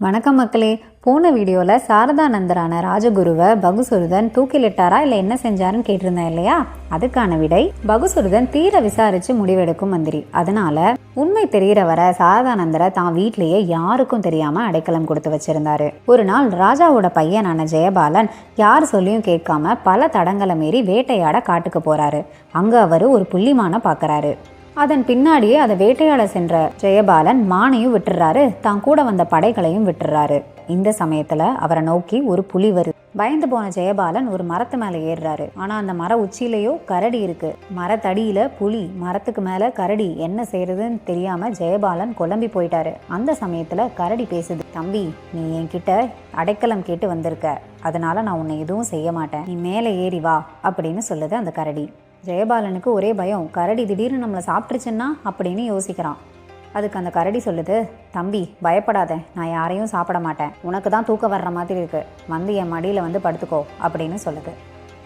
வணக்கம் மக்களே. போன வீடியோவில் சாரதானந்தரான ராஜகுருவை பகுசுருதன் தூக்கிலிட்டாரா இல்லை என்ன செஞ்சாருன்னு கேட்டிருந்தேன் இல்லையா? அதுக்கான விடை, பகுசுருதன் தீர விசாரித்து முடிவெடுக்கும் மந்திரி. அதனால உண்மை தெரிகிற வர சாரதானந்தரை தான் வீட்லேயே யாருக்கும் தெரியாமல் அடைக்கலம் கொடுத்து வச்சிருந்தாரு. ஒரு நாள் ராஜாவோட பையனான ஜெயபாலன் யார் சொல்லியும் கேட்காம பல தடங்களை மீறி வேட்டையாட காட்டுக்கு போறாரு. அங்கே அவர் ஒரு புள்ளிமானை பார்க்குறாரு. அதன் பின்னாடியே அதை வேட்டையாட சென்ற ஜெயபாலன் மானையும் விட்டுறாரு, தான் கூட வந்த படைகளையும் விட்டுறாரு. இந்த சமயத்துல அவரை நோக்கி ஒரு புலி வருது. பயந்து போன ஜெயபாலன் ஒரு மரத்து மேல ஏறுறாரு. ஆனா அந்த மர உச்சியிலையோ கரடி இருக்கு. மரத்தடியில புலி, மரத்துக்கு மேல கரடி, என்ன செய்யறதுன்னு தெரியாம ஜெயபாலன் குழம்பி போயிட்டாரு. அந்த சமயத்துல கரடி பேசுது, தம்பி, நீ என்கிட்ட அடைக்கலம் கேட்டு வந்திருக்க, அதனால நான் உன்னை எதுவும் செய்ய மாட்டேன், நீ மேலே ஏறி வா அப்படின்னு சொல்லுது அந்த கரடி. ஜெயபாலனுக்கு ஒரே பயம், கரடி திடீர்னு நம்மளை சாப்பிட்ருச்சுன்னா அப்படின்னு யோசிக்கிறான். அதுக்கு அந்த கரடி சொல்லுது, தம்பி பயப்படாத, நான் யாரையும் சாப்பிட மாட்டேன், உனக்கு தான் தூக்கம் வர்ற மாதிரி இருக்கு, வந்து என் மடியில் வந்து படுத்துக்கோ அப்படின்னு சொல்லுது.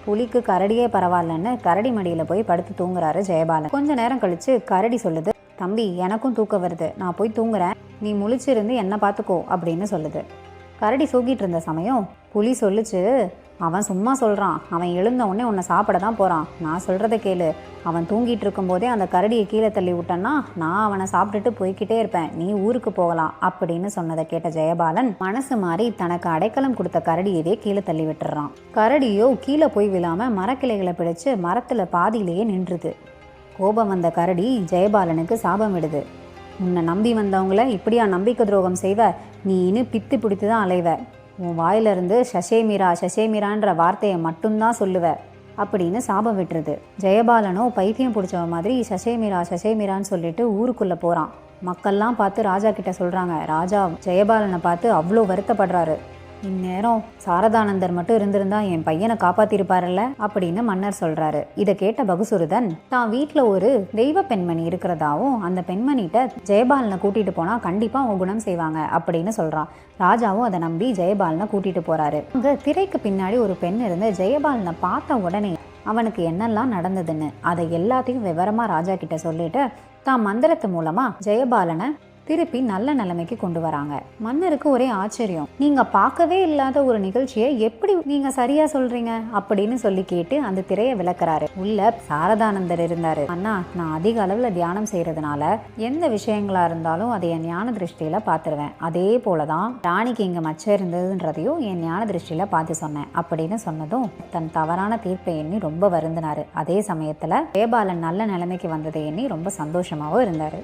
புலிக்கு கரடியே பரவாயில்லன்னு கரடி மடியில் போய் படுத்து தூங்குறாரு ஜெயபாலன். கொஞ்ச நேரம் கழிச்சு கரடி சொல்லுது, தம்பி எனக்கும் தூக்கம் வருது, நான் போய் தூங்குறேன், நீ முழிச்சிருந்து என்ன பார்த்துக்கோ அப்படின்னு சொல்லுது. கரடி தூக்கிட்டு இருந்த சமயம் புலி சொல்லுச்சு, அவன் சும்மா சொல்கிறான், அவன் எழுந்த உடனே உன்னை சாப்பிட தான் போகிறான், நான் சொல்கிறத கேளு, அவன் தூங்கிட்டு இருக்கும்போதே அந்த கரடியை கீழே தள்ளி விட்டேன்னா நான் அவனை சாப்பிட்டுட்டு போய்கிட்டே இருப்பேன், நீ ஊருக்கு போகலாம் அப்படின்னு சொன்னதை கேட்ட ஜெயபாலன் மனசு மாறி தனக்கு அடைக்கலம் கொடுத்த கரடியவே கீழே தள்ளி விட்டுறான். கரடியோ கீழே போய் விழாமல் மரக்கிளைகளை பிடிச்சு மரத்தில் பாதியிலேயே நின்றுது. கோபம் வந்த கரடி ஜெயபாலனுக்கு சாபம் விடுது, உன்னை நம்பி வந்தவங்கள இப்படியா நம்பிக்கை துரோகம் செய்வ, நீ இன்னும் பித்து பிடித்து தான் அலைவ, உன் வாயிலிருந்து சசேமிரா சசேமிரான்ற வார்த்தையை மட்டும்தான் சொல்லுவ அப்படின்னு சாபம் விட்டுருது. ஜெயபாலனோ பைத்தியம் பிடிச்சவ மாதிரி சசேமிரா சசேமிரான்னு சொல்லிட்டு ஊருக்குள்ளே போகிறான். மக்கள்லாம் பார்த்து ராஜா கிட்ட சொல்கிறாங்க, ராஜா ஜெயபாலனை பார்த்து அவ்வளோ வருத்தப்படுறாரு, இந்நேரம் சாரதானந்தர் மட்டும் இருந்திருந்தா என் பையனை காப்பாத்திருப்பாருல்ல அப்படின்னு மன்னர் சொல்றாரு. இதை கேட்ட பகுசுருதன் தான் வீட்டில் ஒரு தெய்வ பெண்மணி இருக்கிறதாவும் அந்த பெண்மணிகிட்ட ஜெயபாலனை கூட்டிட்டு போனா கண்டிப்பா அவங்க குணம் செய்வாங்க அப்படின்னு சொல்றான். ராஜாவும் அதை நம்பி ஜெயபாலனை கூட்டிட்டு போறாரு. அங்க திரைக்கு பின்னாடி ஒரு பெண் இருந்து ஜெயபாலனை பார்த்த உடனே அவனுக்கு என்னெல்லாம் நடந்ததுன்னு அதை எல்லாத்தையும் விவரமா ராஜா கிட்ட சொல்லிட்டு தான் மந்திரத்து மூலமா ஜெயபாலனை திருப்பி நல்ல நிலைமைக்கு கொண்டு வராங்க. மன்னருக்கு ஒரே ஆச்சரியம், நீங்க பார்க்கவே இல்லாத ஒரு நிகழ்ச்சியை எப்படி நீங்க சரியா சொல்றீங்க அப்படின்னு சொல்லி கேட்டு அந்த திரையை விளக்குறாரு. உள்ள சாரதானந்தர் இருந்தாரு. ஆனா நான் அதிக அளவுல தியானம் செய்யறதுனால எந்த விஷயங்களா இருந்தாலும் அதை என் ஞான திருஷ்டியில பாத்துருவேன், அதே போலதான் ராணிக்கு இங்க மச்சம் இருந்ததுன்றதையும் என் ஞான திருஷ்டியில பார்த்து சொன்னேன் அப்படின்னு சொன்னதும் தன் தவறான தீர்ப்பை எண்ணி ரொம்ப வருந்தினாரு. அதே சமயத்துல ஜெயபாலன் நல்ல நிலைமைக்கு வந்ததை எண்ணி ரொம்ப சந்தோஷமாவும் இருந்தாரு.